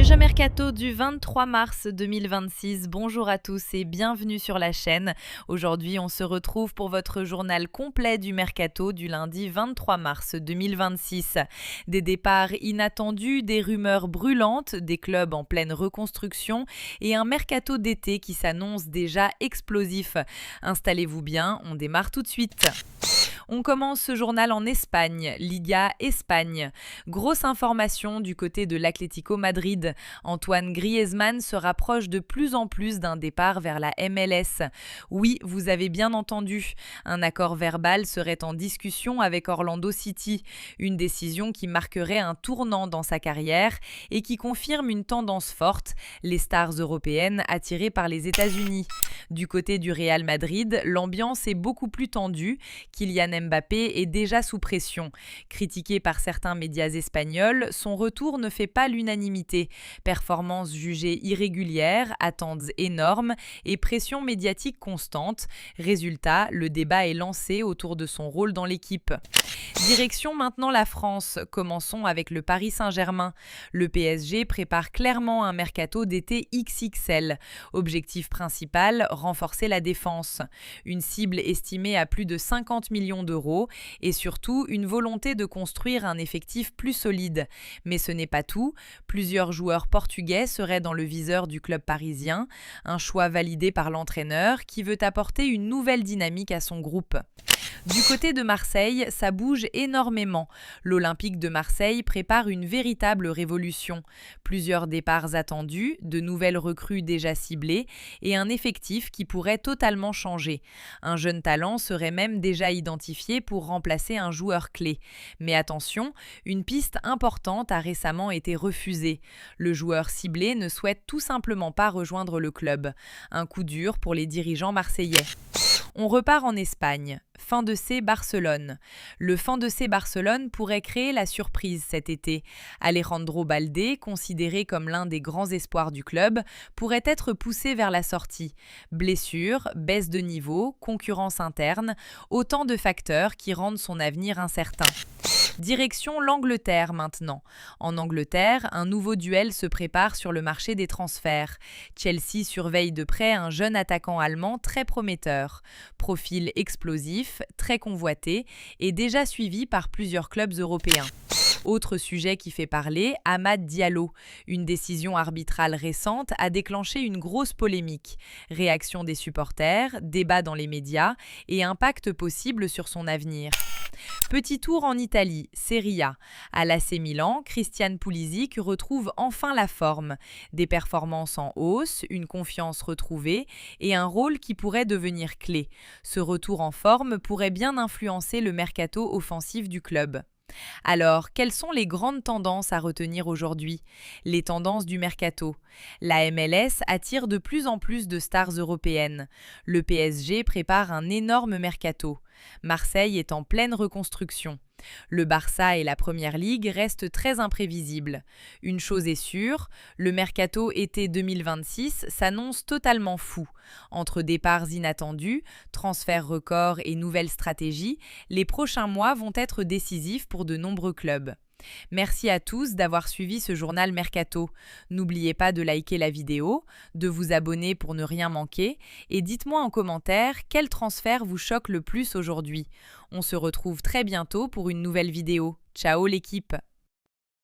jeu mercato du 23 mars 2026. Bonjour à tous et bienvenue sur la chaîne. Aujourd'hui, on se retrouve pour votre journal complet du mercato du lundi 23 mars 2026. Des départs inattendus, des rumeurs brûlantes, des clubs en pleine reconstruction et un mercato d'été qui s'annonce déjà explosif. Installez-vous bien, on démarre tout de suite. On commence ce journal en Espagne, Liga Espagne. Grosse information du côté de l'Atlético Madrid. Antoine Griezmann se rapproche de plus en plus d'un départ vers la MLS. Oui, vous avez bien entendu. Un accord verbal serait en discussion avec Orlando City. Une décision qui marquerait un tournant dans sa carrière et qui confirme une tendance forte, les stars européennes attirées par les États-Unis. Du côté du Real Madrid, l'ambiance est beaucoup plus tendue. Kylian Mbappé est déjà sous pression. Critiqué par certains médias espagnols, son retour ne fait pas l'unanimité. Performances jugées irrégulières, attentes énormes et pression médiatique constante. Résultat, le débat est lancé autour de son rôle dans l'équipe. Direction maintenant la France. Commençons avec le Paris Saint-Germain. Le PSG prépare clairement un mercato d'été XXL. Objectif principal, renforcer la défense. Une cible estimée à plus de 50 millions d'euros et surtout une volonté de construire un effectif plus solide. Mais ce n'est pas tout. Plusieurs joueurs portugais seraient dans le viseur du club parisien. Un choix validé par l'entraîneur qui veut apporter une nouvelle dynamique à son groupe. Du côté de Marseille, ça bouge énormément. L'Olympique de Marseille prépare une véritable révolution. Plusieurs départs attendus, de nouvelles recrues déjà ciblées et un effectif qui pourrait totalement changer. Un jeune talent serait même déjà identifié pour remplacer un joueur clé. Mais attention, une piste importante a récemment été refusée. Le joueur ciblé ne souhaite tout simplement pas rejoindre le club. Un coup dur pour les dirigeants marseillais. On repart en Espagne. Fin de C Barcelone. Le Fin de C Barcelone pourrait créer la surprise cet été. Alejandro Balde, considéré comme l'un des grands espoirs du club, pourrait être poussé vers la sortie. Blessures, baisse de niveau, concurrence interne, autant de facteurs qui rendent son avenir incertain. Direction l'Angleterre maintenant. En Angleterre, un nouveau duel se prépare sur le marché des transferts. Chelsea surveille de près un jeune attaquant allemand très prometteur. Profil explosif, très convoité et déjà suivi par plusieurs clubs européens. Autre sujet qui fait parler, Amad Diallo. Une décision arbitrale récente a déclenché une grosse polémique. Réaction des supporters, débat dans les médias et impact possible sur son avenir. Petit tour en Italie, Serie A. À l'AC Milan, Christian Pulisic retrouve enfin la forme. Des performances en hausse, une confiance retrouvée et un rôle qui pourrait devenir clé. Ce retour en forme pourrait bien influencer le mercato offensif du club. Alors, quelles sont les grandes tendances à retenir aujourd'hui? Les tendances du mercato. La MLS attire de plus en plus de stars européennes. Le PSG prépare un énorme mercato. Marseille est en pleine reconstruction. Le Barça et la Première Ligue restent très imprévisibles. Une chose est sûre, le mercato été 2026 s'annonce totalement fou. Entre départs inattendus, transferts records et nouvelles stratégies, les prochains mois vont être décisifs pour de nombreux clubs. Merci à tous d'avoir suivi ce journal Mercato. N'oubliez pas de liker la vidéo, de vous abonner pour ne rien manquer et dites-moi en commentaire quel transfert vous choque le plus aujourd'hui. On se retrouve très bientôt pour une nouvelle vidéo. Ciao l'équipe!